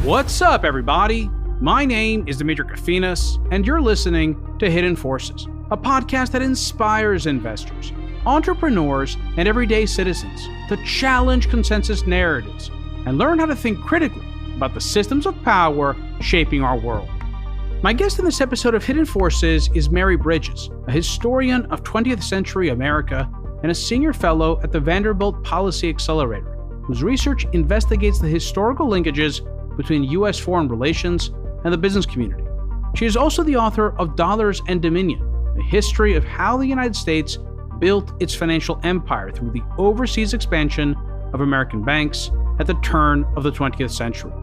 What's up, everybody? My name is Demetri Kofinas, and you're listening to Hidden Forces, a podcast that inspires investors, entrepreneurs, and everyday citizens to challenge consensus narratives and learn how to think critically about the systems of power shaping our world. My guest in this episode of Hidden Forces is Mary Bridges, a historian of 20th century America and a senior fellow at the Vanderbilt Policy Accelerator, whose research investigates the historical linkages between U.S. foreign relations and the business community. She is also the author of Dollars and Dominion, a history of how the United States built its financial empire through the overseas expansion of American banks at the turn of the 20th century.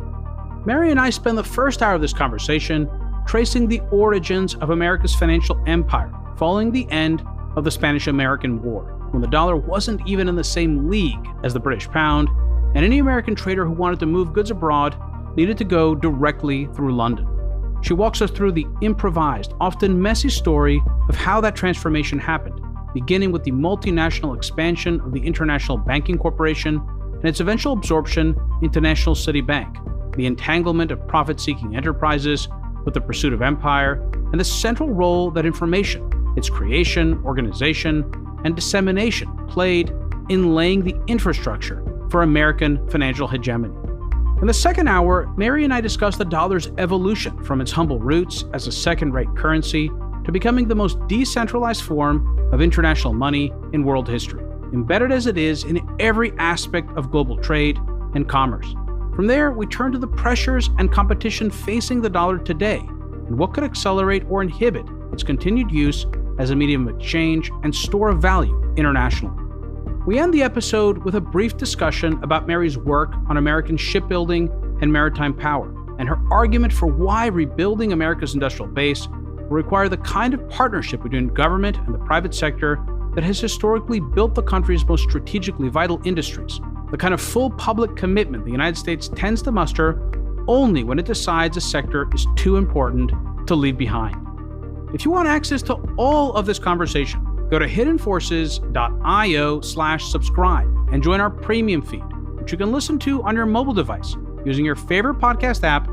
Mary and I spend the first hour of this conversation tracing the origins of America's financial empire following the end of the Spanish-American War, when the dollar wasn't even in the same league as the British pound, and any American trader who wanted to move goods abroad needed to go directly through London. She walks us through the improvised, often messy story of how that transformation happened, beginning with the multinational expansion of the International Banking Corporation and its eventual absorption into National City Bank, the entanglement of profit-seeking enterprises with the pursuit of empire, and the central role that information, its creation, organization, and dissemination played in laying the infrastructure for American financial hegemony. In the second hour, Mary and I discuss the dollar's evolution from its humble roots as a second-rate currency to becoming the most decentralized form of international money in world history, embedded as it is in every aspect of global trade and commerce. From there, we turn to the pressures and competition facing the dollar today and what could accelerate or inhibit its continued use as a medium of exchange and store of value internationally. We end the episode with a brief discussion about Mary's work on American shipbuilding and maritime power, and her argument for why rebuilding America's industrial base will require the kind of partnership between government and the private sector that has historically built the country's most strategically vital industries, the kind of full public commitment the United States tends to muster only when it decides a sector is too important to leave behind. If you want access to all of this conversation, go to hiddenforces.io/subscribe and join our premium feed, which you can listen to on your mobile device using your favorite podcast app,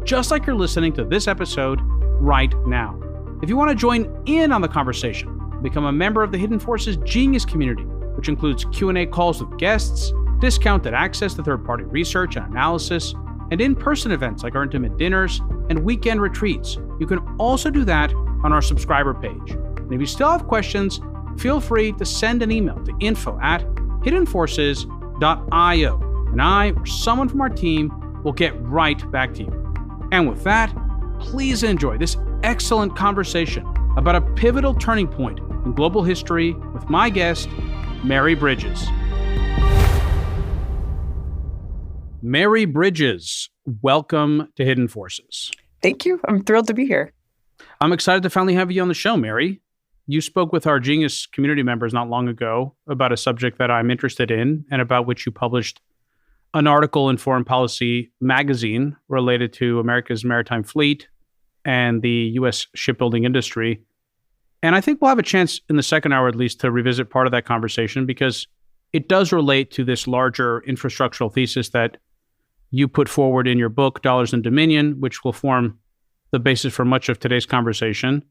just like you're listening to this episode right now. If you want to join in on the conversation, become a member of the Hidden Forces Genius community, which includes Q&A calls with guests, discounted access to third-party research and analysis, and in-person events like our intimate dinners and weekend retreats. You can also do that on our subscriber page. And if you still have questions, feel free to send an email to info@hiddenforces.io, and I or someone from our team will get right back to you. And with that, please enjoy this excellent conversation about a pivotal turning point in global history with my guest, Mary Bridges. Mary Bridges, welcome to Hidden Forces. Thank you. I'm thrilled to be here. I'm excited to finally have you on the show, Mary. You spoke with our Genius community members not long ago about a subject that I'm interested in and about which you published an article in Foreign Policy magazine related to America's maritime fleet and the U.S. shipbuilding industry. And I think we'll have a chance in the second hour at least to revisit part of that conversation because it does relate to this larger infrastructural thesis that you put forward in your book, Dollars and Dominion, which will form the basis for much of today's conversation.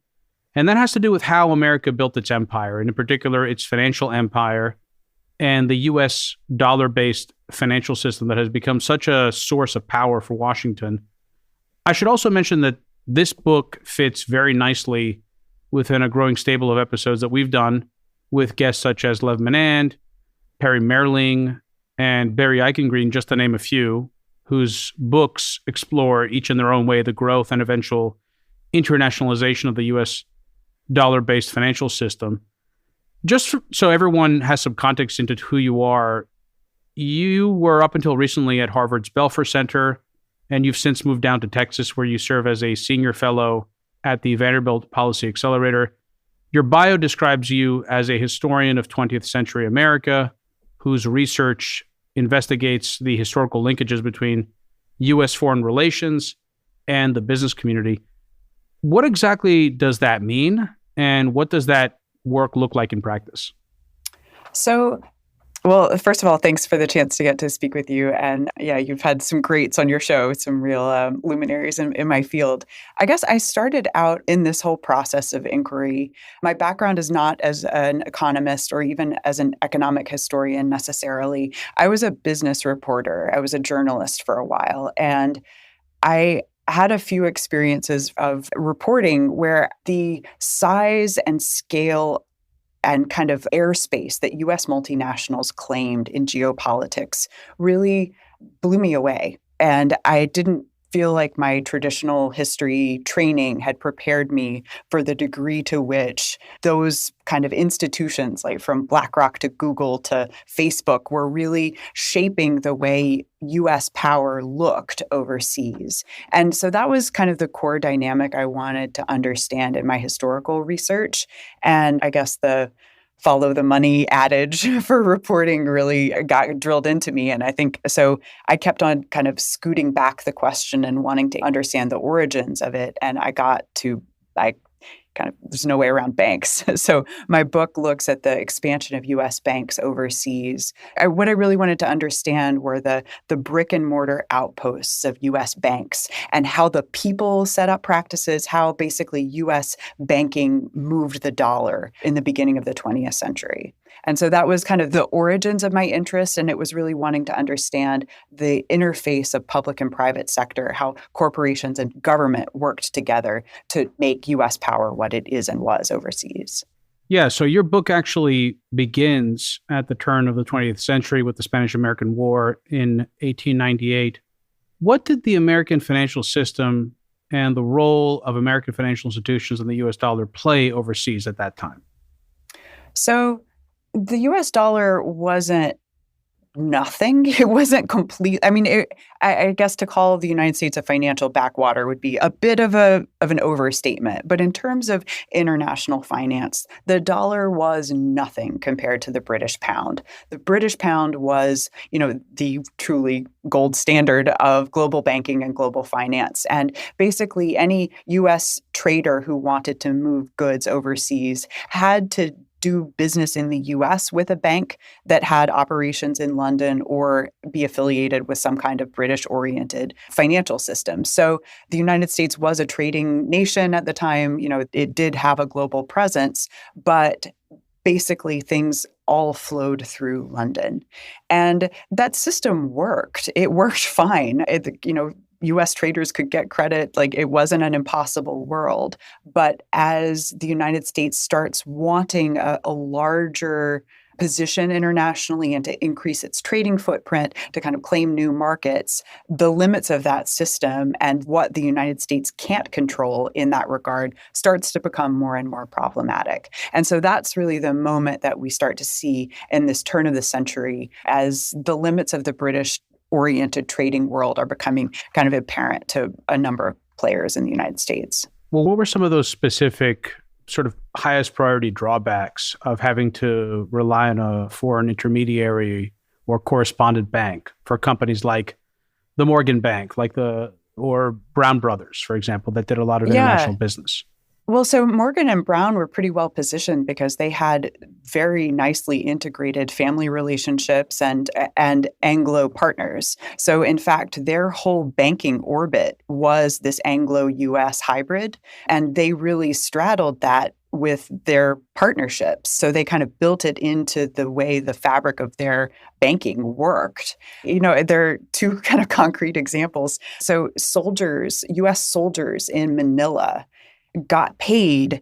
And that has to do with how America built its empire, and in particular, its financial empire and the U.S. dollar-based financial system that has become such a source of power for Washington. I should also mention that this book fits very nicely within a growing stable of episodes that we've done with guests such as Lev Menand, Perry Merling, and Barry Eichengreen, just to name a few, whose books explore, each in their own way, the growth and eventual internationalization of the U.S. dollar-based financial system. So everyone has some context into who you are, you were up until recently at Harvard's Belfer Center, and you've since moved down to Texas, where you serve as a senior fellow at the Vanderbilt Policy Accelerator. Your bio describes you as a historian of 20th century America, whose research investigates the historical linkages between U.S. foreign relations and the business community. What exactly does that mean? And what does that work look like in practice? So Well, first of all, thanks for the chance to get to speak with you. And yeah, you've had some greats on your show, some real luminaries in my field. I guess I started out in this whole process of inquiry. My background is not as an economist or even as an economic historian necessarily. I was a business reporter. I was a journalist for a while. And I had a few experiences of reporting where the size and scale and kind of airspace that U.S. multinationals claimed in geopolitics really blew me away. And I didn't feel like my traditional history training had prepared me for the degree to which those kind of institutions, like from BlackRock to Google to Facebook, were really shaping the way U.S. power looked overseas. And so that was kind of the core dynamic I wanted to understand in my historical research. And I guess the follow the money adage for reporting really got drilled into me. And I think so I kept on kind of scooting back the question and wanting to understand the origins of it. And there's no way around banks. So my book looks at the expansion of U.S. banks overseas. What I really wanted to understand were the brick and mortar outposts of U.S. banks and how the people set up practices, how basically U.S. banking moved the dollar in the beginning of the 20th century. And so that was kind of the origins of my interest. And it was really wanting to understand the interface of public and private sector, how corporations and government worked together to make U.S. power what it is and was overseas. Yeah, so your book actually begins at the turn of the 20th century with the Spanish-American War in 1898. What did the American financial system and the role of American financial institutions in the U.S. dollar play overseas at that time? So the U.S. dollar wasn't nothing. It wasn't complete. I mean, I guess to call the United States a financial backwater would be a bit of an overstatement. But in terms of international finance, the dollar was nothing compared to the British pound. The British pound was, the truly gold standard of global banking and global finance. And basically, any U.S. trader who wanted to move goods overseas had to do business in the U.S. with a bank that had operations in London or be affiliated with some kind of British-oriented financial system. So the United States was a trading nation at the time. It did have a global presence, but basically things all flowed through London. And that system worked. It worked fine. U.S. traders could get credit. Like, it wasn't an impossible world. But as the United States starts wanting a larger position internationally and to increase its trading footprint, to kind of claim new markets, the limits of that system and what the United States can't control in that regard starts to become more and more problematic. And so that's really the moment that we start to see in this turn of the century as the limits of the British-oriented trading world are becoming kind of apparent to a number of players in the United States. Well, what were some of those specific sort of highest priority drawbacks of having to rely on a foreign intermediary or correspondent bank for companies like the Morgan Bank, or Brown Brothers, for example, that did a lot of international business? Well, so Morgan and Brown were pretty well positioned because they had very nicely integrated family relationships and Anglo partners. So in fact, their whole banking orbit was this Anglo-US hybrid, and they really straddled that with their partnerships. So they kind of built it into the way the fabric of their banking worked. There are two kind of concrete examples. So US soldiers in Manila got paid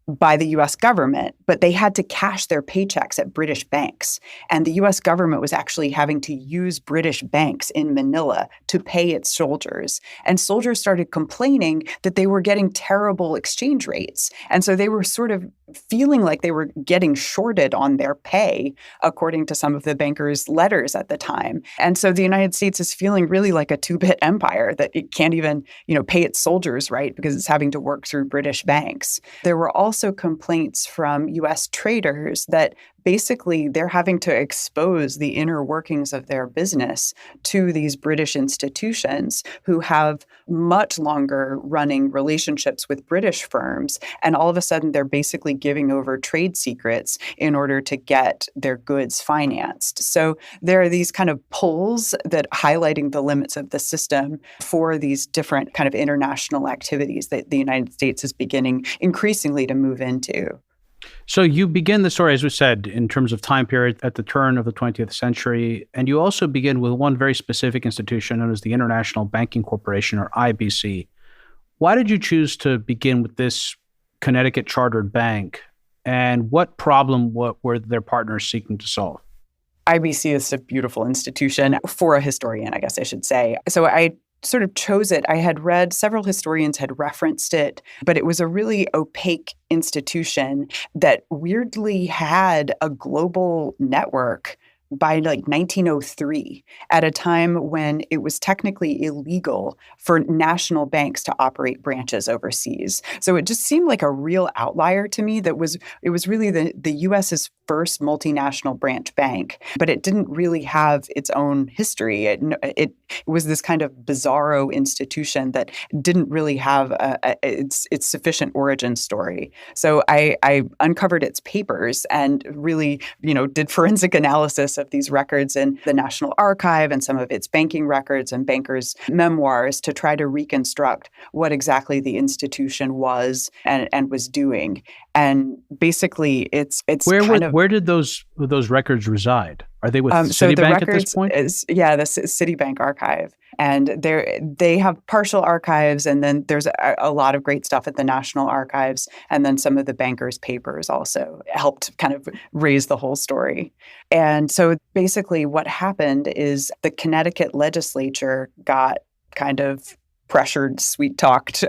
by the U.S. government, but they had to cash their paychecks at British banks. And the U.S. government was actually having to use British banks in Manila to pay its soldiers. And soldiers started complaining that they were getting terrible exchange rates. And so they were sort of feeling like they were getting shorted on their pay, according to some of the bankers' letters at the time. And so the United States is feeling really like a two-bit empire that it can't even, pay its soldiers right because it's having to work through British banks. There were also complaints from U.S. traders that basically they're having to expose the inner workings of their business to these British institutions who have much longer running relationships with British firms. And all of a sudden, they're basically giving over trade secrets in order to get their goods financed. So there are these kind of pulls that highlighting the limits of the system for these different kind of international activities that the United States is beginning increasingly to move into. So you begin the story, as we said, in terms of time period at the turn of the 20th century, and you also begin with one very specific institution known as the International Banking Corporation, or IBC. Why did you choose to begin with this Connecticut chartered bank, and what problem were their partners seeking to solve? IBC is a beautiful institution for a historian, I guess I should say. So I sort of chose it. I had read, several historians had referenced it, but it was a really opaque institution that weirdly had a global network by like 1903, at a time when it was technically illegal for national banks to operate branches overseas. So it just seemed like a real outlier to me. It was really the US's first multinational branch bank, but it didn't really have its own history. It was this kind of bizarro institution that didn't really have its sufficient origin story. So I uncovered its papers and really, did forensic analysis of these records in the National Archive and some of its banking records and bankers' memoirs to try to reconstruct what exactly the institution was and was doing. And basically, it's where did those records reside? Are they with Citibank at this point? The Citibank archive. And they have partial archives, and then there's a lot of great stuff at the National Archives, and then some of the bankers' papers also helped kind of raise the whole story. And so basically what happened is the Connecticut legislature got kind of pressured, sweet-talked,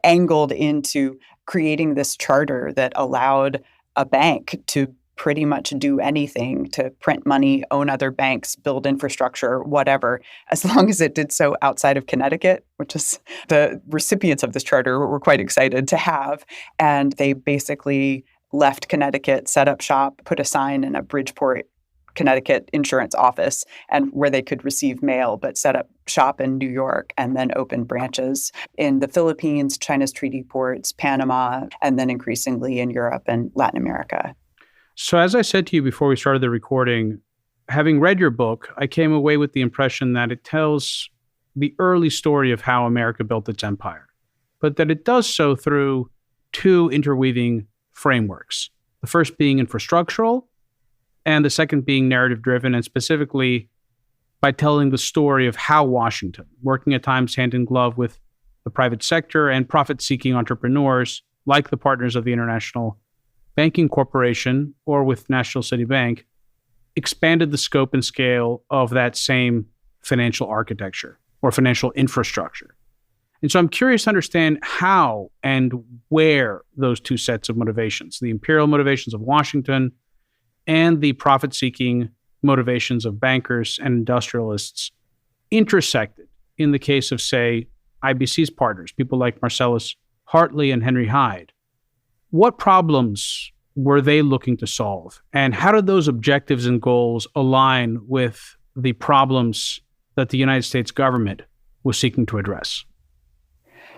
angled into creating this charter that allowed a bank to pretty much do anything, to print money, own other banks, build infrastructure, whatever, as long as it did so outside of Connecticut, which is the recipients of this charter were quite excited to have. And they basically left Connecticut, set up shop, put a sign in a Bridgeport, Connecticut insurance office, and where they could receive mail, but set up shop in New York and then open branches in the Philippines, China's treaty ports, Panama, and then increasingly in Europe and Latin America. So as I said to you before we started the recording, having read your book, I came away with the impression that it tells the early story of how America built its empire, but that it does so through two interweaving frameworks. The first being infrastructural, and the second being narrative-driven, and specifically by telling the story of how Washington, working at times hand in glove with the private sector and profit-seeking entrepreneurs like the partners of the International Banking Corporation or with National City Bank, expanded the scope and scale of that same financial architecture or financial infrastructure. And so I'm curious to understand how and where those two sets of motivations, the imperial motivations of Washington and the profit-seeking motivations of bankers and industrialists, intersected in the case of, say, IBC's partners, people like Marcellus Hartley and Henry Hyde. What problems were they looking to solve? And how did those objectives and goals align with the problems that the United States government was seeking to address?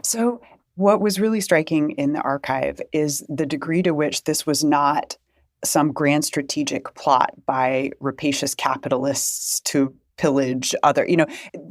So what was really striking in the archive is the degree to which this was not some grand strategic plot by rapacious capitalists to pillage other,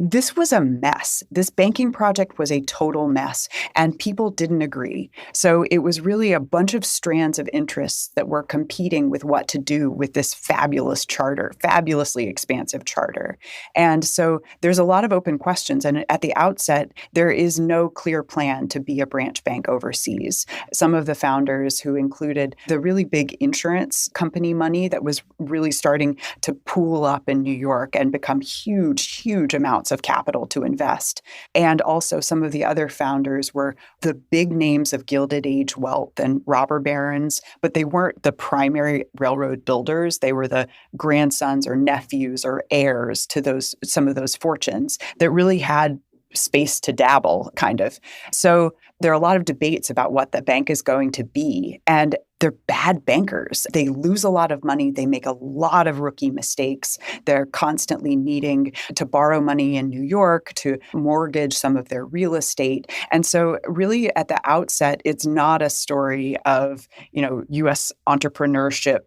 this was a mess. This banking project was a total mess, and people didn't agree. So it was really a bunch of strands of interests that were competing with what to do with this fabulous charter, fabulously expansive charter. And so there's a lot of open questions. And at the outset, there is no clear plan to be a branch bank overseas. Some of the founders, who included the really big insurance company money that was really starting to pool up in New York and become huge amounts of capital to invest. And also some of the other founders were the big names of Gilded Age wealth and robber barons, but they weren't the primary railroad builders. They were the grandsons or nephews or heirs to some of those fortunes that really had space to dabble, kind of. So there are a lot of debates about what the bank is going to be. And they're bad bankers. They lose a lot of money. They make a lot of rookie mistakes. They're constantly needing to borrow money in New York to mortgage some of their real estate. And so really at the outset, it's not a story of, U.S. entrepreneurship,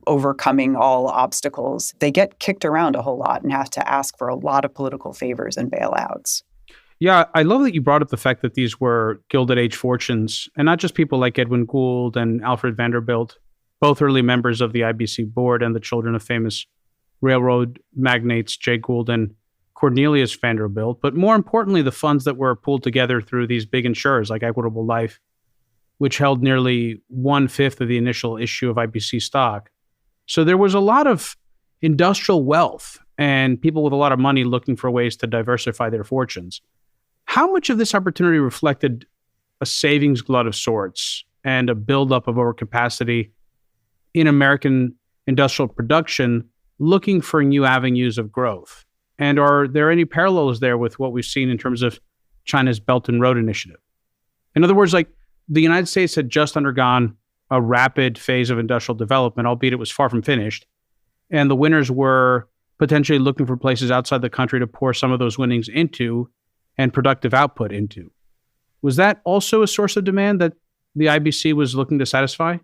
overcoming all obstacles. They get kicked around a whole lot and have to ask for a lot of political favors and bailouts. Yeah, I love that you brought up the fact that these were Gilded Age fortunes, and not just people like Edwin Gould and Alfred Vanderbilt, both early members of the IBC board and the children of famous railroad magnates Jay Gould and Cornelius Vanderbilt, but more importantly, the funds that were pulled together through these big insurers like Equitable Life, which held nearly 1/5 of the initial issue of IBC stock. So there was a lot of industrial wealth and people with a lot of money looking for ways to diversify their fortunes. How much of this opportunity reflected a savings glut of sorts and a buildup of overcapacity in American industrial production looking for new avenues of growth? And are there any parallels there with what we've seen in terms of China's Belt and Road Initiative? In other words, like the United States had just undergone a rapid phase of industrial development, albeit it was far from finished. And the winners were potentially looking for places outside the country to pour some of those winnings into and productive output into. Was that also a source of demand that the IBC was looking to satisfy?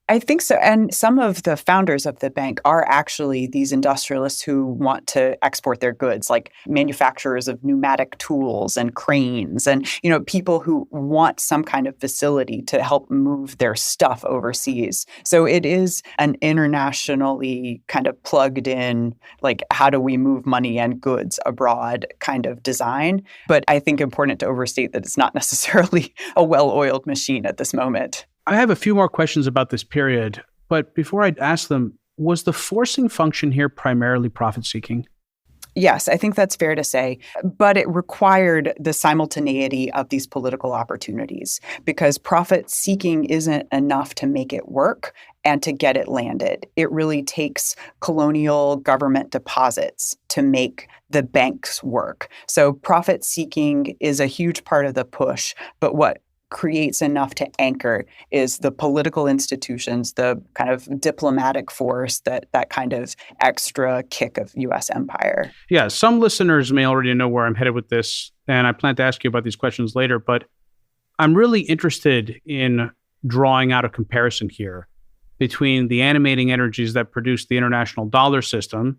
I think so. And some of the founders of the bank are actually these industrialists who want to export their goods, like manufacturers of pneumatic tools and cranes and, people who want some kind of facility to help move their stuff overseas. So it is an internationally kind of plugged in, like, how do we move money and goods abroad kind of design. But I think important to overstate that it's not necessarily a well-oiled machine at this moment. I have a few more questions about this period, but before I ask them, was the forcing function here primarily profit-seeking? Yes, I think that's fair to say, but it required the simultaneity of these political opportunities because profit-seeking isn't enough to make it work and to get it landed. It really takes colonial government deposits to make the banks work. So profit-seeking is a huge part of the push, but what creates enough to anchor is the political institutions, the kind of diplomatic force, that kind of extra kick of U.S. empire. Yeah, some listeners may already know where I'm headed with this, and I plan to ask you about these questions later, but I'm really interested in drawing out a comparison here between the animating energies that produce the international dollar system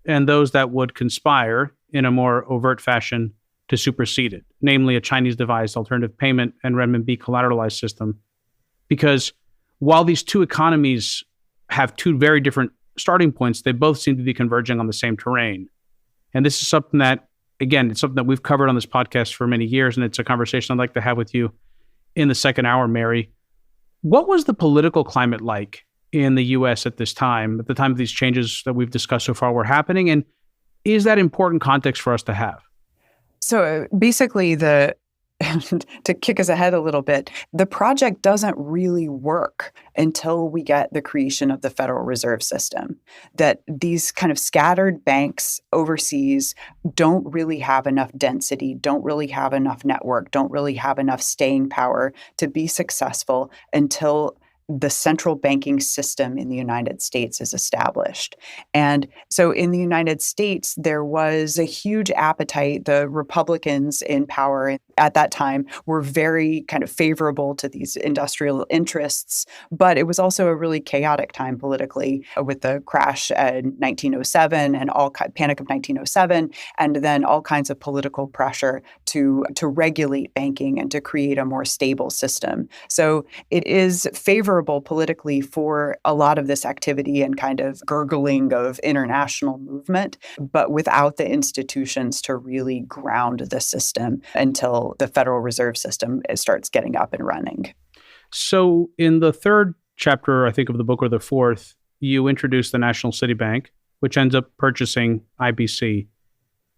and those that would conspire in a more overt fashion to supersede it, namely a Chinese-devised alternative payment and renminbi collateralized system. Because while these two economies have two very different starting points, they both seem to be converging on the same terrain. And this is something that, again, it's something that we've covered on this podcast for many years, and it's a conversation I'd like to have with you in the second hour, Mary. What was the political climate like in the U.S. at this time, at the time of these changes that we've discussed so far were happening? And is that important context for us to have? So basically, to kick us ahead a little bit, the project doesn't really work until we get the creation of the Federal Reserve System. That these kind of scattered banks overseas don't really have enough density, don't really have enough network, don't really have enough staying power to be successful until the central banking system in the United States is established. And so in the United States, there was a huge appetite. The Republicans in power at that time were very kind of favorable to these industrial interests, but it was also a really chaotic time politically with the crash in 1907 and Panic of 1907, and then all kinds of political pressure to regulate banking and to create a more stable system. So it is favorable politically for a lot of this activity and kind of gurgling of international movement, but without the institutions to really ground the system until the Federal Reserve System starts getting up and running. So in the third chapter, I think, of the book, or the fourth, you introduce the National City Bank, which ends up purchasing IBC.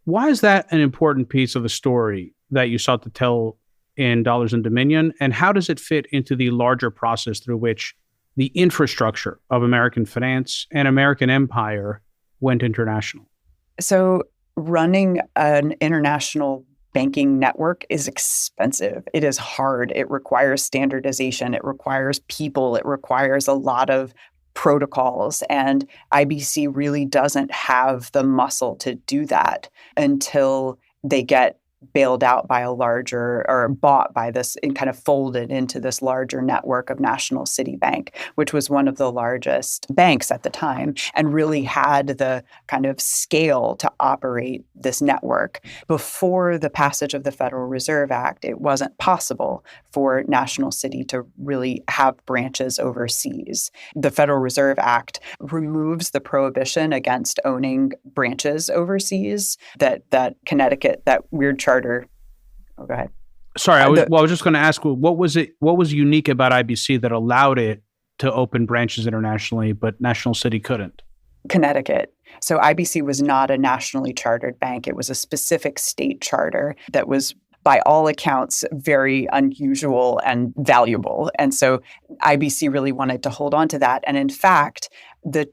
Why is that an important piece of the story that you sought to tell in Dollars and Dominion, and how does it fit into the larger process through which the infrastructure of American finance and American empire went international? So running an international banking network is expensive. It is hard. It requires standardization. It requires people. It requires a lot of protocols. And IBC really doesn't have the muscle to do that until they get bailed out by a larger or bought by this and kind of folded into this larger network of National City Bank, which was one of the largest banks at the time and really had the kind of scale to operate this network. Before the passage of the Federal Reserve Act, it wasn't possible for National City to really have branches overseas. The Federal Reserve Act removes the prohibition against owning branches overseas that Connecticut, that weird charter. Oh, go ahead. Sorry, I was just going to ask, what was unique about IBC that allowed it to open branches internationally, but National City couldn't? Connecticut. So IBC was not a nationally chartered bank. It was a specific state charter that was, by all accounts, very unusual and valuable. And so IBC really wanted to hold on to that. And in fact, part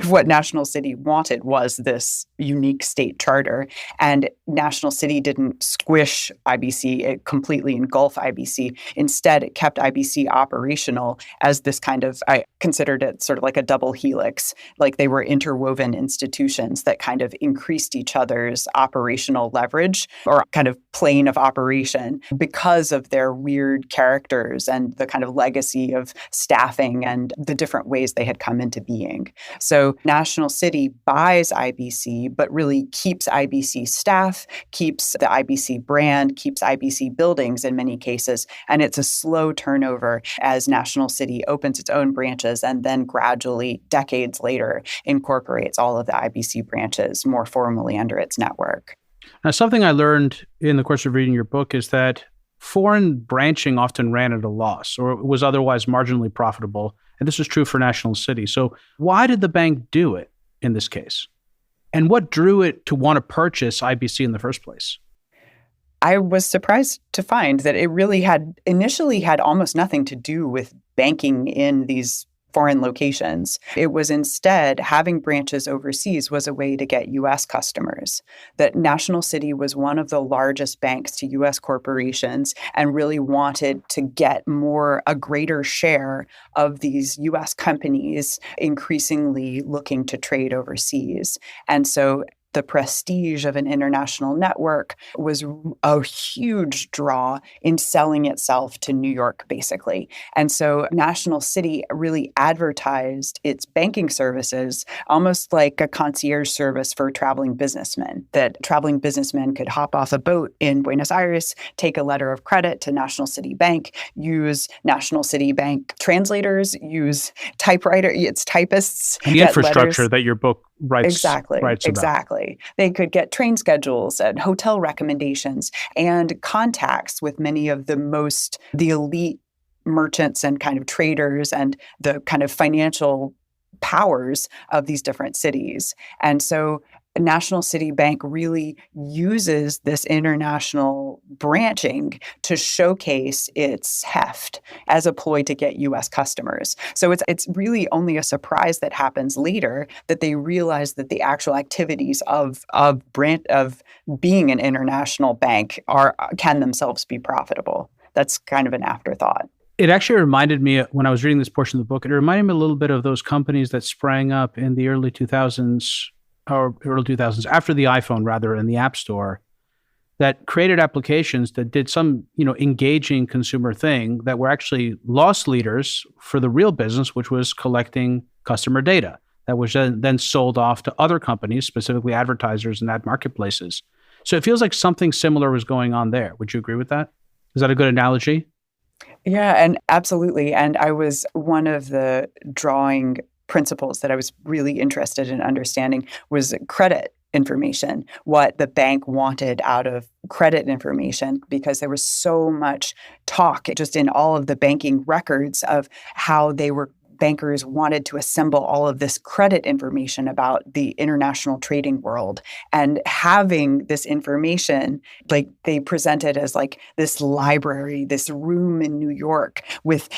of what National City wanted was this unique state charter, and National City didn't squish IBC, it completely engulfed IBC. Instead, it kept IBC operational as this kind of, I considered it sort of like a double helix, like they were interwoven institutions that kind of increased each other's operational leverage or kind of plane of operation because of their weird characters and the kind of legacy of staffing and the different ways they had come into being. So National City buys IBC, but really keeps IBC staff, keeps the IBC brand, keeps IBC buildings in many cases. And it's a slow turnover as National City opens its own branches and then gradually, decades later, incorporates all of the IBC branches more formally under its network. Now, something I learned in the course of reading your book is that foreign branching often ran at a loss or was otherwise marginally profitable. And this was true for National City. So why did the bank do it in this case? And what drew it to want to purchase IBC in the first place? I was surprised to find that it really initially had almost nothing to do with banking in these foreign locations. It was instead having branches overseas was a way to get U.S. customers. That National City was one of the largest banks to U.S. corporations and really wanted to get a greater share of these U.S. companies increasingly looking to trade overseas. And so the prestige of an international network was a huge draw in selling itself to New York, basically. And so National City really advertised its banking services almost like a concierge service for traveling businessmen, that traveling businessmen could hop off a boat in Buenos Aires, take a letter of credit to National City Bank, use National City Bank translators, use typists. And the infrastructure that your book writes Exactly. They could get train schedules and hotel recommendations and contacts with many of the elite merchants and kind of traders and the kind of financial powers of these different cities. And so National City Bank really uses this international branching to showcase its heft as a ploy to get U.S. customers. So it's really only a surprise that happens later that they realize that the actual activities of being an international bank can themselves be profitable. That's kind of an afterthought. It actually reminded me, when I was reading this portion of the book, it reminded me a little bit of those companies that sprang up in the early 2000s, after the iPhone, rather, in the App Store, that created applications that did some, engaging consumer thing that were actually loss leaders for the real business, which was collecting customer data that was then sold off to other companies, specifically advertisers and ad marketplaces. So it feels like something similar was going on there. Would you agree with that? Is that a good analogy? Yeah, and absolutely. And I was one of the drawing principles that I was really interested in understanding was credit information, what the bank wanted out of credit information, because there was so much talk just in all of the banking records of how they were bankers wanted to assemble all of this credit information about the international trading world. And having this information, like they presented as like this library, this room in New York with,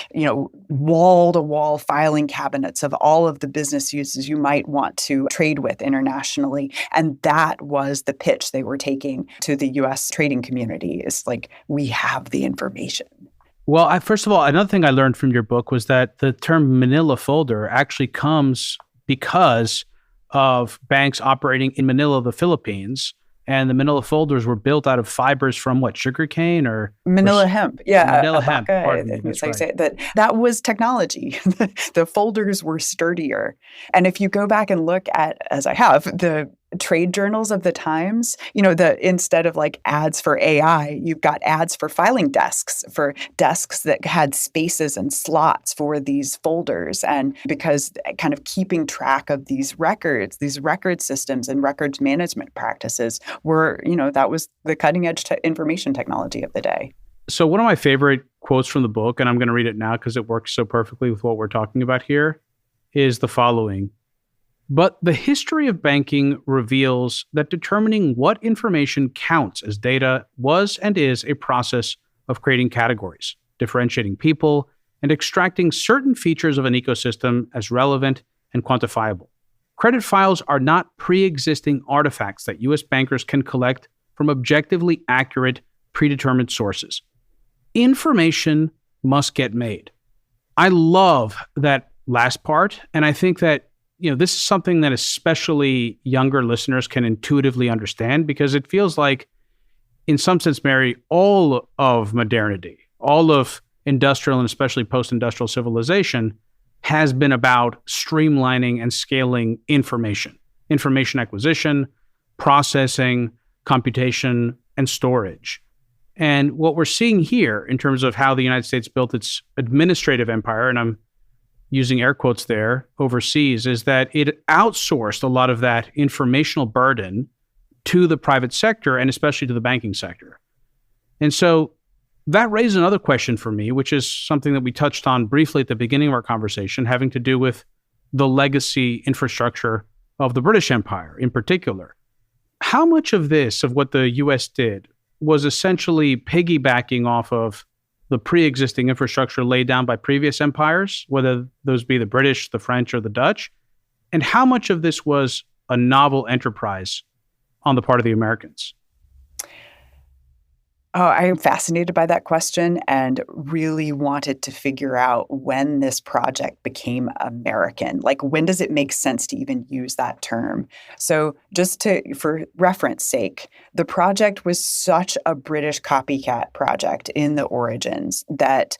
wall-to-wall filing cabinets of all of the business uses you might want to trade with internationally. And that was the pitch they were taking to the U.S. trading community, is like, we have the information. Well, first of all, another thing I learned from your book was that the term Manila folder actually comes because of banks operating in Manila, the Philippines. And the Manila folders were built out of fibers from what, sugarcane or Manila hemp? Yeah, Manila hemp. Pardon me, that's right. Say that was technology. The folders were sturdier. And if you go back and look at, as I have, the trade journals of the times, instead of like ads for AI, you've got ads for filing desks, for desks that had spaces and slots for these folders. And because kind of keeping track of these record systems and records management practices were, that was the cutting edge information technology of the day. So one of my favorite quotes from the book, and I'm going to read it now because it works so perfectly with what we're talking about here, is the following. But the history of banking reveals that determining what information counts as data was and is a process of creating categories, differentiating people, and extracting certain features of an ecosystem as relevant and quantifiable. Credit files are not pre-existing artifacts that U.S. bankers can collect from objectively accurate, predetermined sources. Information must get made. I love that last part, and I think that this is something that especially younger listeners can intuitively understand, because it feels like, in some sense, Mary, all of modernity, all of industrial and especially post-industrial civilization has been about streamlining and scaling information acquisition, processing, computation, and storage. And what we're seeing here in terms of how the United States built its administrative empire, and I'm using air quotes there, overseas, is that it outsourced a lot of that informational burden to the private sector and especially to the banking sector. And so that raises another question for me, which is something that we touched on briefly at the beginning of our conversation, having to do with the legacy infrastructure of the British Empire in particular. How much of this, of what the U.S. did, was essentially piggybacking off of the pre-existing infrastructure laid down by previous empires, whether those be the British, the French, or the Dutch? And how much of this was a novel enterprise on the part of the Americans? Oh, I am fascinated by that question and really wanted to figure out when this project became American. Like, when does it make sense to even use that term? So for reference sake, the project was such a British copycat project in the origins that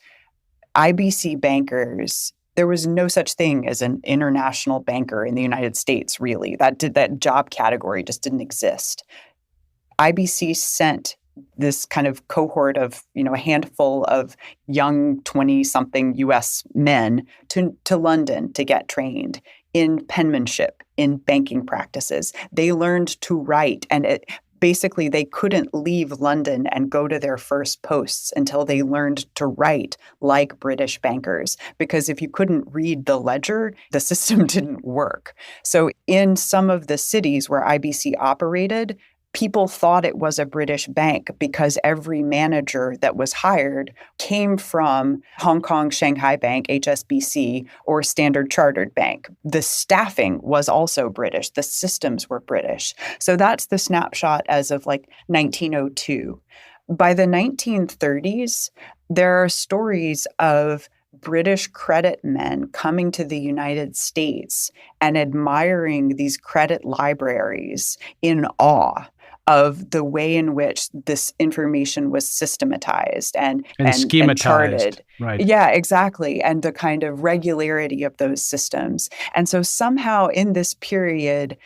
IBC bankers, there was no such thing as an international banker in the United States, really. That job category just didn't exist. IBC sent this kind of cohort of, a handful of young 20-something U.S. men to London to get trained in penmanship, in banking practices. They learned to write, and basically they couldn't leave London and go to their first posts until they learned to write like British bankers. Because if you couldn't read the ledger, the system didn't work. So in some of the cities where IBC operated, people thought it was a British bank because every manager that was hired came from Hong Kong Shanghai Bank, HSBC, or Standard Chartered Bank. The staffing was also British. The systems were British. So that's the snapshot as of 1902. By the 1930s, there are stories of British credit men coming to the United States and admiring these credit libraries in awe of the way in which this information was systematized and schematized. And charted. Right. Yeah, exactly. And the kind of regularity of those systems. And so somehow in this period,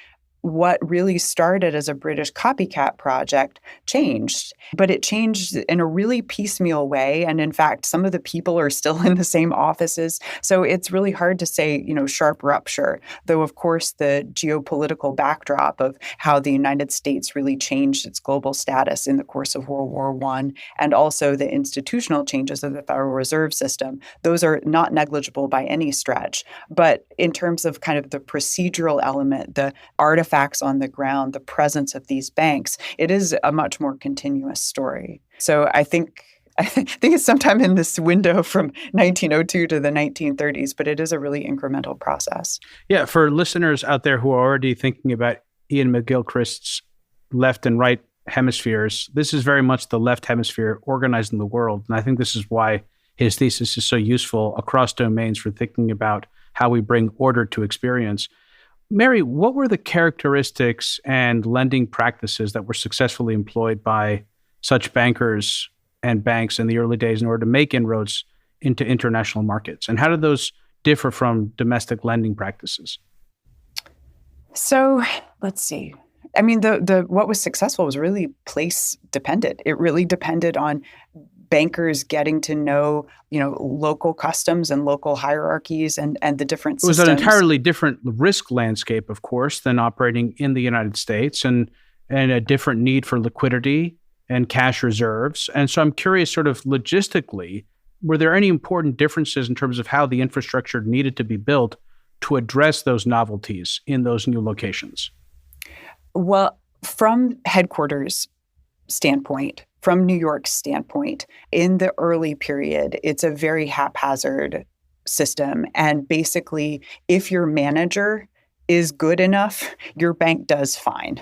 what really started as a British copycat project changed. But it changed in a really piecemeal way. And in fact, some of the people are still in the same offices. So it's really hard to say, sharp rupture, though, of course, the geopolitical backdrop of how the United States really changed its global status in the course of World War I, and also the institutional changes of the Federal Reserve System, those are not negligible by any stretch. But in terms of kind of the procedural element, the artifacts on the ground, the presence of these banks, it is a much more continuous story. So I think it's sometime in this window from 1902 to the 1930s, but it is a really incremental process. Yeah, for listeners out there who are already thinking about Ian McGilchrist's left and right hemispheres, this is very much the left hemisphere organizing the world. And I think this is why his thesis is so useful across domains for thinking about how we bring order to experience. Mary, what were the characteristics and lending practices that were successfully employed by such bankers and banks in the early days in order to make inroads into international markets? And how did those differ from domestic lending practices? So let's see. I mean, the what was successful was really place dependent. It really depended on bankers getting to know, local customs and local hierarchies and the different systems. It was an entirely different risk landscape, of course, than operating in the United States, and a different need for liquidity and cash reserves. And so I'm curious, sort of logistically, were there any important differences in terms of how the infrastructure needed to be built to address those novelties in those new locations? Well, from headquarters standpoint, from New York's standpoint, in the early period, it's a very haphazard system. And basically, if your manager is good enough, your bank does fine.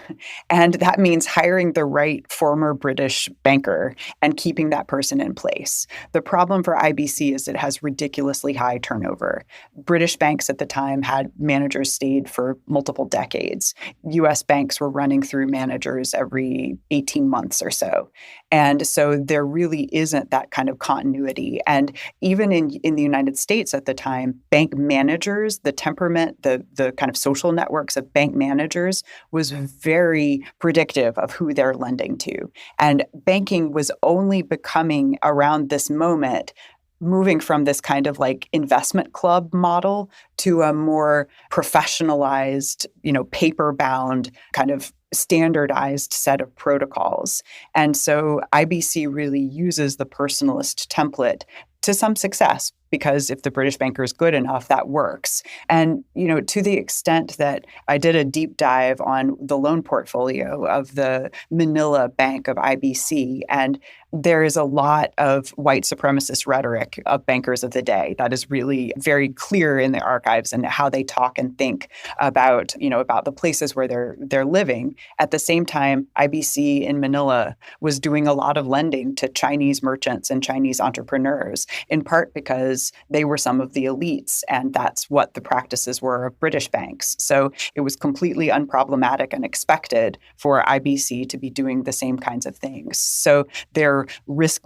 And that means hiring the right former British banker and keeping that person in place. The problem for IBC is it has ridiculously high turnover. British banks at the time had managers stayed for multiple decades. US banks were running through managers every 18 months or so. And so there really isn't that kind of continuity. And even in the United States at the time, bank managers, the temperament, the kind of social networks of bank managers was very predictive of who they're lending to. And banking was only becoming around this moment moving from this kind of like investment club model to a more professionalized, paper-bound kind of standardized set of protocols. And so IBC really uses the personalist template to some success, because if the British banker is good enough, that works. And, to the extent that I did a deep dive on the loan portfolio of the Manila Bank of IBC, and there is a lot of white supremacist rhetoric of bankers of the day that is really very clear in the archives and how they talk and think about, about the places where they're living. At the same time, IBC in Manila was doing a lot of lending to Chinese merchants and Chinese entrepreneurs, in part because they were some of the elites, and that's what the practices were of British banks. So it was completely unproblematic and expected for IBC to be doing the same kinds of things. So their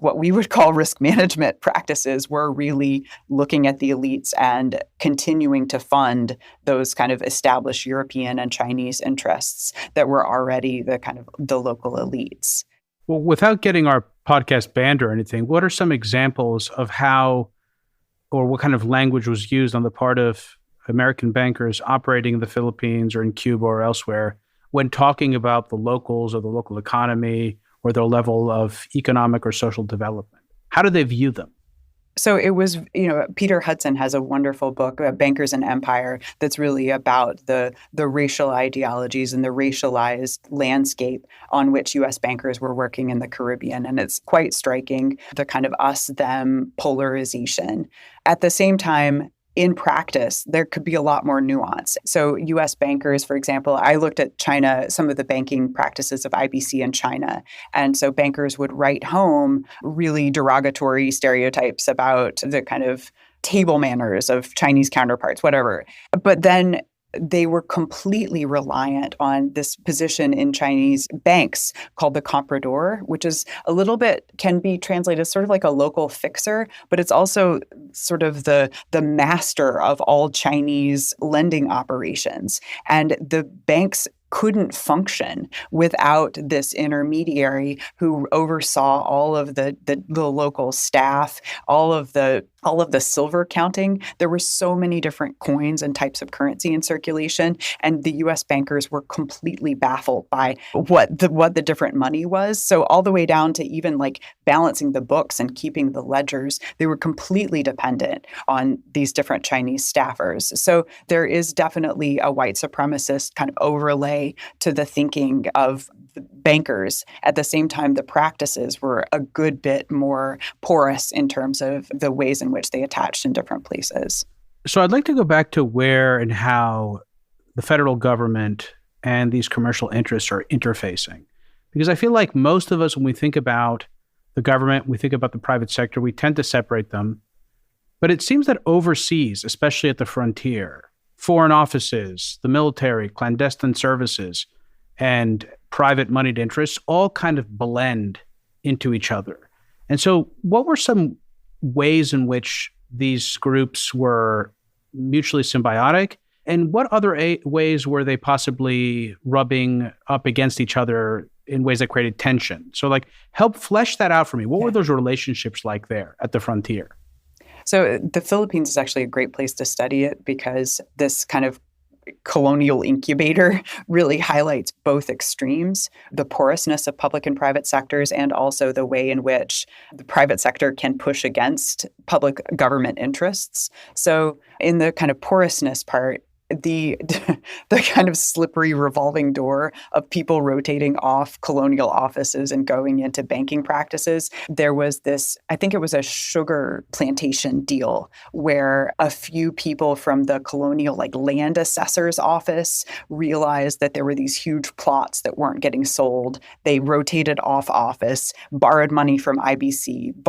what we would call risk management practices, were really looking at the elites and continuing to fund those kind of established European and Chinese interests that were already the kind of the local elites. Well, without getting our podcast banned or anything, what are some examples of how or what kind of language was used on the part of American bankers operating in the Philippines or in Cuba or elsewhere when talking about the locals or the local economy or their level of economic or social development? How do they view them? So it was, Peter Hudson has a wonderful book, Bankers and Empire, that's really about the racial ideologies and the racialized landscape on which U.S. bankers were working in the Caribbean. And it's quite striking, the kind of us-them polarization. At the same time, in practice, there could be a lot more nuance. So U.S. bankers, for example, I looked at China, some of the banking practices of IBC in China. And so bankers would write home really derogatory stereotypes about the kind of table manners of Chinese counterparts, whatever. But then they were completely reliant on this position in Chinese banks called the Comprador, which is a little bit, can be translated as sort of like a local fixer, but it's also sort of the master of all Chinese lending operations. And the banks couldn't function without this intermediary who oversaw all of the local staff, all of the silver counting. There were so many different coins and types of currency in circulation, and the U.S. bankers were completely baffled by what the different money was. So all the way down to even like balancing the books and keeping the ledgers, they were completely dependent on these different Chinese staffers. So there is definitely a white supremacist kind of overlay to the thinking of the bankers. At the same time, the practices were a good bit more porous in terms of the ways in which they attached in different places. So I'd like to go back to where and how the federal government and these commercial interests are interfacing. Because I feel like most of us, when we think about the government, we think about the private sector, we tend to separate them. But it seems that overseas, especially at the frontier, foreign offices, the military, clandestine services, and private moneyed interests all kind of blend into each other. And so what were some ways in which these groups were mutually symbiotic? And what other ways were they possibly rubbing up against each other in ways that created tension? So like, help flesh that out for me. What were those relationships like there at the frontier? So the Philippines is actually a great place to study it because this kind of colonial incubator really highlights both extremes, the porousness of public and private sectors, and also the way in which the private sector can push against public government interests. So in the kind of porousness part, the kind of slippery revolving door of people rotating off colonial offices and going into banking practices. There was this, I think it was a sugar plantation deal where a few people from the colonial land assessor's office realized that there were these huge plots that weren't getting sold. They rotated off office, borrowed money from IBC,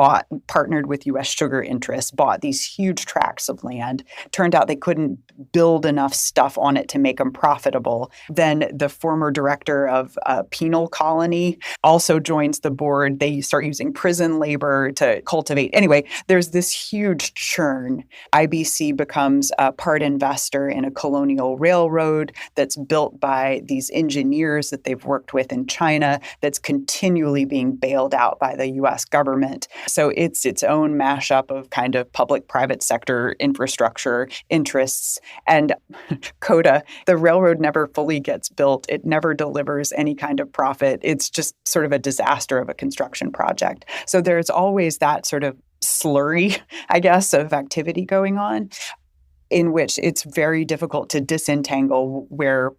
partnered with U.S. sugar interests, bought these huge tracts of land. Turned out they couldn't build enough stuff on it to make them profitable. Then the former director of a penal colony also joins the board. They start using prison labor to cultivate. Anyway, there's this huge churn. IBC becomes a part investor in a colonial railroad that's built by these engineers that they've worked with in China that's continually being bailed out by the U.S. government. So it's its own mashup of kind of public-private sector infrastructure interests. And coda, the railroad never fully gets built. It never delivers any kind of profit. It's just sort of a disaster of a construction project. So there's always that sort of slurry, I guess, of activity going on in which it's very difficult to disentangle where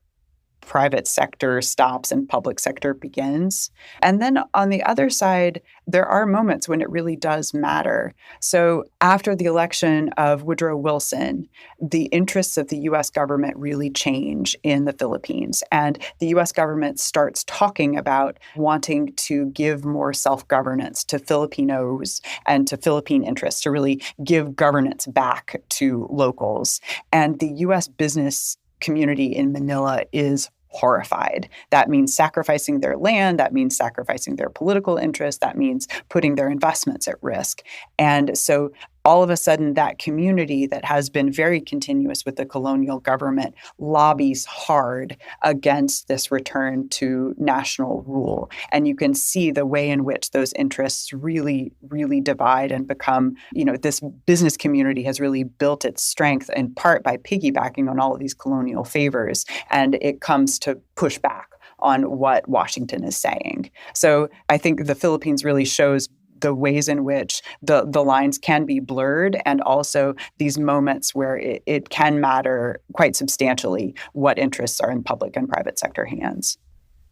private sector stops and public sector begins. And then on the other side, there are moments when it really does matter. So after the election of Woodrow Wilson, the interests of the U.S. government really change in the Philippines. And the U.S. government starts talking about wanting to give more self-governance to Filipinos and to Philippine interests, to really give governance back to locals. And the U.S. business community in Manila is horrified. That means sacrificing their land. That means sacrificing their political interests. That means putting their investments at risk. And so all of a sudden, that community that has been very continuous with the colonial government lobbies hard against this return to national rule. And you can see the way in which those interests really, really divide and become, this business community has really built its strength in part by piggybacking on all of these colonial favors. And it comes to push back on what Washington is saying. So I think the Philippines really shows the ways in which the lines can be blurred, and also these moments where it can matter quite substantially what interests are in public and private sector hands.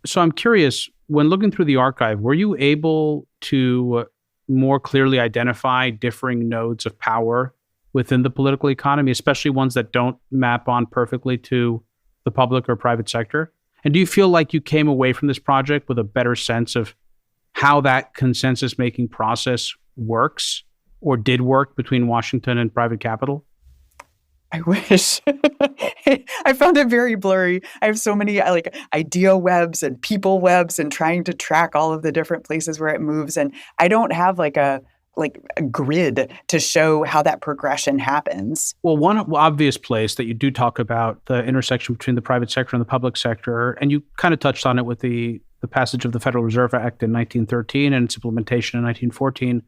So I'm curious, when looking through the archive, were you able to more clearly identify differing nodes of power within the political economy, especially ones that don't map on perfectly to the public or private sector? And do you feel like you came away from this project with a better sense of how that consensus-making process works or did work between Washington and private capital? I wish. I found it very blurry. I have so many idea webs and people webs and trying to track all of the different places where it moves. And I don't have a like a grid to show how that progression happens. Well, one obvious place that you do talk about the intersection between the private sector and the public sector, and you kind of touched on it with the passage of the Federal Reserve Act in 1913 and its implementation in 1914,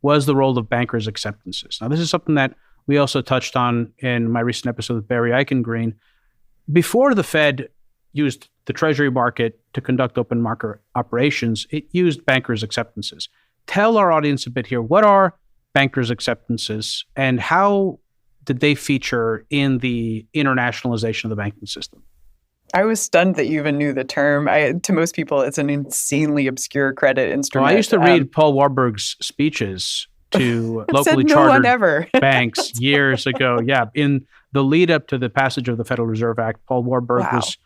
was the role of bankers' acceptances. Now, this is something that we also touched on in my recent episode with Barry Eichengreen. Before the Fed used the Treasury market to conduct open market operations, it used bankers' acceptances. Tell our audience a bit here, what are bankers' acceptances and how did they feature in the internationalization of the banking system? I was stunned that you even knew the term. To most people, it's an insanely obscure credit instrument. Well, I used to read Paul Warburg's speeches to locally chartered banks years ago. Yeah, in the lead up to the passage of the Federal Reserve Act, Paul Warburg was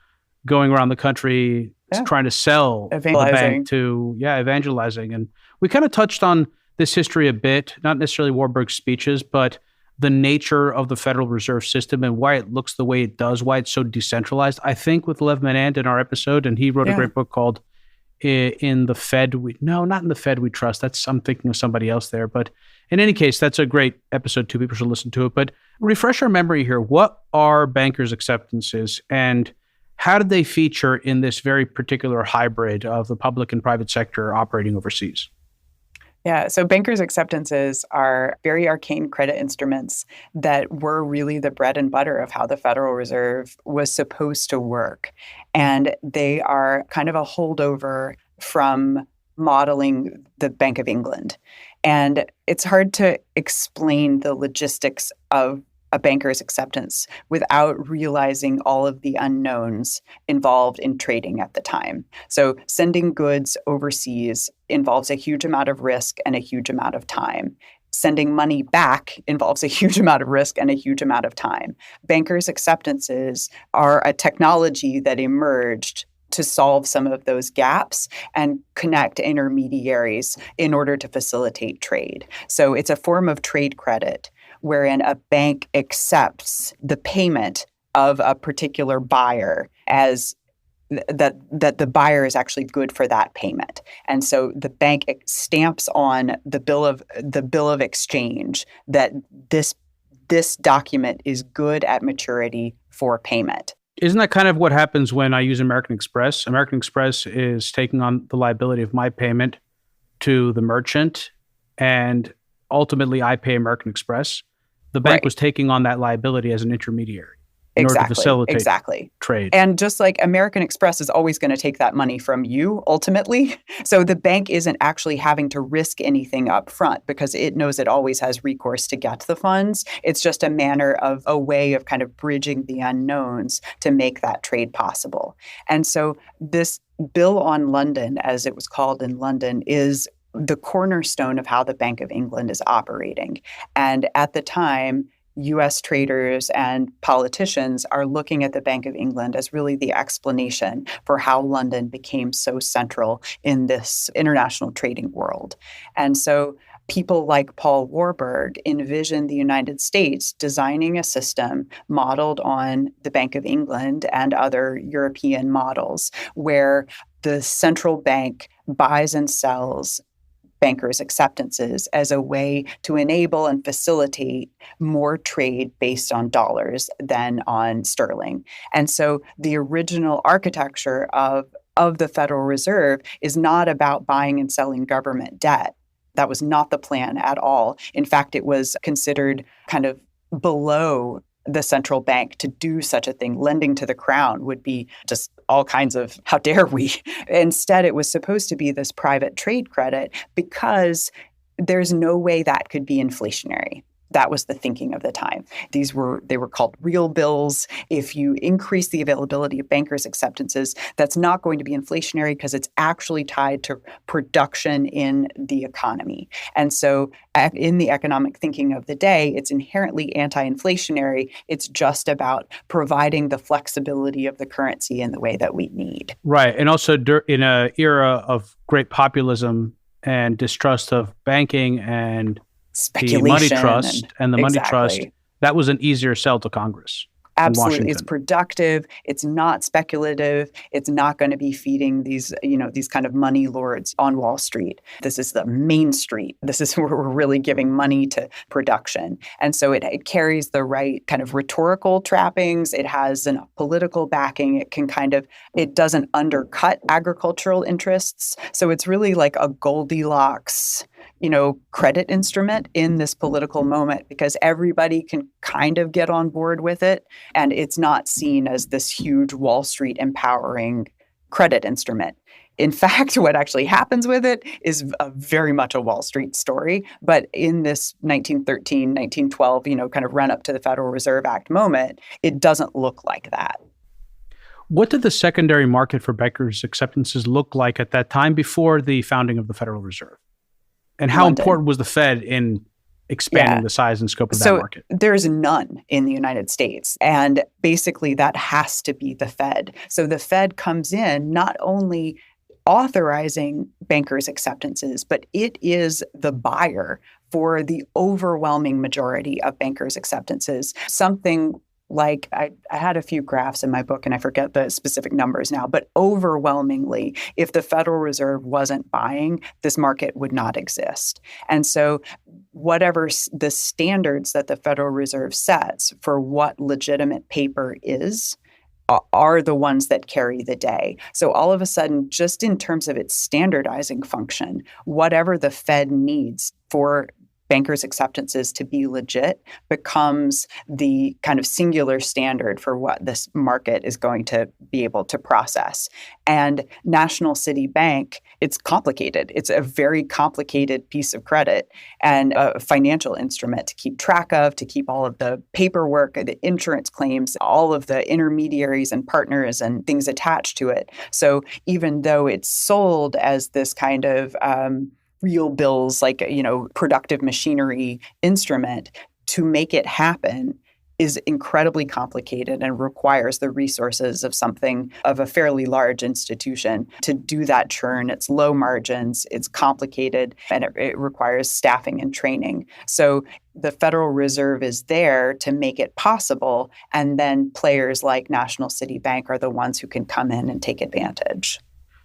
going around the country trying to sell the bank to, evangelizing. And we kind of touched on this history a bit, not necessarily Warburg's speeches, but the nature of the Federal Reserve System and why it looks the way it does, why it's so decentralized. I think with Lev Menand in our episode, and he wrote a great book called In the Fed, not In the Fed We Trust. I'm thinking of somebody else there. But in any case, that's a great episode too. People should listen to it. But refresh our memory here. What are bankers' acceptances and how did they feature in this very particular hybrid of the public and private sector operating overseas? Yeah, so bankers' acceptances are very arcane credit instruments that were really the bread and butter of how the Federal Reserve was supposed to work. And they are kind of a holdover from modeling the Bank of England. And it's hard to explain the logistics of a banker's acceptance without realizing all of the unknowns involved in trading at the time. So sending goods overseas involves a huge amount of risk and a huge amount of time. Sending money back involves a huge amount of risk and a huge amount of time. Bankers' acceptances are a technology that emerged to solve some of those gaps and connect intermediaries in order to facilitate trade. So it's a form of trade credit wherein a bank accepts the payment of a particular buyer as that the buyer is actually good for that payment. And so the bank stamps on the bill of exchange that this document is good at maturity for payment. Isn't that kind of what happens when I use American Express? American Express is taking on the liability of my payment to the merchant, and ultimately I pay American Express. The bank was taking on that liability as an intermediary in order to facilitate trade. And just like American Express is always going to take that money from you ultimately. So the bank isn't actually having to risk anything up front because it knows it always has recourse to get the funds. It's just a way of kind of bridging the unknowns to make that trade possible. And so this Bill on London, as it was called in London, is the cornerstone of how the Bank of England is operating. And at the time, U.S. traders and politicians are looking at the Bank of England as really the explanation for how London became so central in this international trading world. And so people like Paul Warburg envisioned the United States designing a system modeled on the Bank of England and other European models where the central bank buys and sells bankers' acceptances as a way to enable and facilitate more trade based on dollars than on sterling. And so the original architecture of the Federal Reserve is not about buying and selling government debt. That was not the plan at all. In fact, it was considered kind of below the central bank to do such a thing. Lending to the crown would be just all kinds of, how dare we? Instead, it was supposed to be this private trade credit because there's no way that could be inflationary. That was the thinking of the time. They were called real bills. If you increase the availability of bankers' acceptances, that's not going to be inflationary because it's actually tied to production in the economy. And so in the economic thinking of the day, it's inherently anti-inflationary. It's just about providing the flexibility of the currency in the way that we need. Right. And also in an era of great populism and distrust of banking and speculation, the money trust, that was an easier sell to Congress. Absolutely. It's Washington. productive. It's not speculative. It's not going to be feeding these kind of money lords on Wall Street. This is the main street. This is where we're really giving money to production. And so it carries the right kind of rhetorical trappings. It has enough political backing. It doesn't undercut agricultural interests. So it's really like a Goldilocks credit instrument in this political moment because everybody can kind of get on board with it. And it's not seen as this huge Wall Street empowering credit instrument. In fact, what actually happens with it is very much a Wall Street story. But in this 1913, 1912, kind of run up to the Federal Reserve Act moment, it doesn't look like that. What did the secondary market for bankers' acceptances look like at that time before the founding of the Federal Reserve? And how important was the Fed in expanding the size and scope of that market? There's none in the United States. And basically that has to be the Fed. So the Fed comes in not only authorizing bankers' acceptances, but it is the buyer for the overwhelming majority of bankers' acceptances. Something like I had a few graphs in my book and I forget the specific numbers now, but overwhelmingly, if the Federal Reserve wasn't buying, this market would not exist. And so whatever the standards that the Federal Reserve sets for what legitimate paper is are the ones that carry the day. So all of a sudden, just in terms of its standardizing function, whatever the Fed needs for bankers' acceptances to be legit becomes the kind of singular standard for what this market is going to be able to process. And National City Bank, it's complicated. It's a very complicated piece of credit and a financial instrument to keep track of, to keep all of the paperwork, the insurance claims, all of the intermediaries and partners and things attached to it. So even though it's sold as this kind of real bills, productive machinery instrument, to make it happen is incredibly complicated and requires the resources of a fairly large institution to do that churn. It's low margins, it's complicated, and it requires staffing and training. So the Federal Reserve is there to make it possible, and then players like National City Bank are the ones who can come in and take advantage.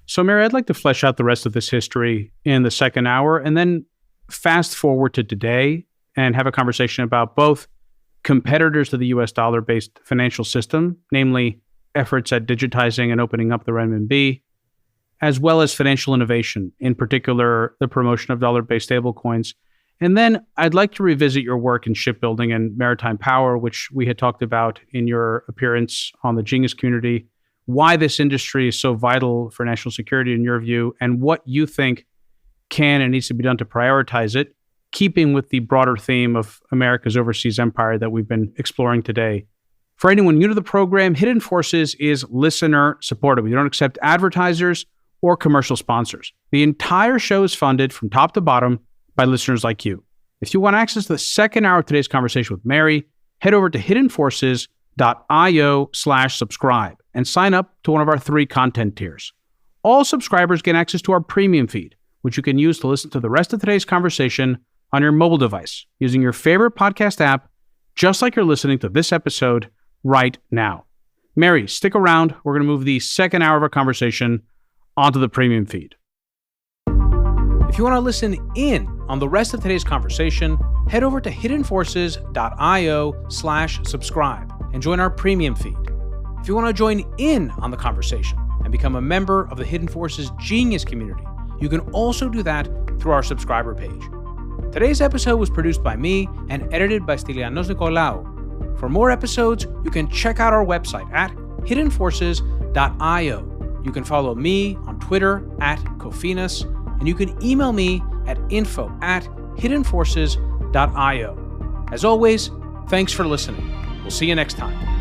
So, Mary, I'd like to flesh out the rest of this history in the second hour and then fast forward to today and have a conversation about both competitors to the U.S. dollar-based financial system, namely efforts at digitizing and opening up the renminbi, as well as financial innovation, in particular, the promotion of dollar-based stablecoins. And then I'd like to revisit your work in shipbuilding and maritime power, which we had talked about in your appearance on the Genius Community, why this industry is so vital for national security in your view, and what you think can and needs to be done to prioritize it, keeping with the broader theme of America's overseas empire that we've been exploring today. For anyone new to the program, Hidden Forces is listener supported. We don't accept advertisers or commercial sponsors. The entire show is funded from top to bottom by listeners like you. If you want access to the second hour of today's conversation with Mary, head over to hiddenforces.io/subscribe and sign up to one of our 3 content tiers. All subscribers get access to our premium feed, which you can use to listen to the rest of today's conversation on your mobile device using your favorite podcast app, just like you're listening to this episode right now. Mary, stick around. We're going to move the second hour of our conversation onto the premium feed. If you want to listen in on the rest of today's conversation, head over to hiddenforces.io/subscribe and join our premium feed. If you want to join in on the conversation and become a member of the Hidden Forces Genius Community, you can also do that through our subscriber page. Today's episode was produced by me and edited by Stylianos Nicolaou. For more episodes, you can check out our website at hiddenforces.io. You can follow me on Twitter at Kofinas, and you can email me at info@hiddenforces.io. As always, thanks for listening. We'll see you next time.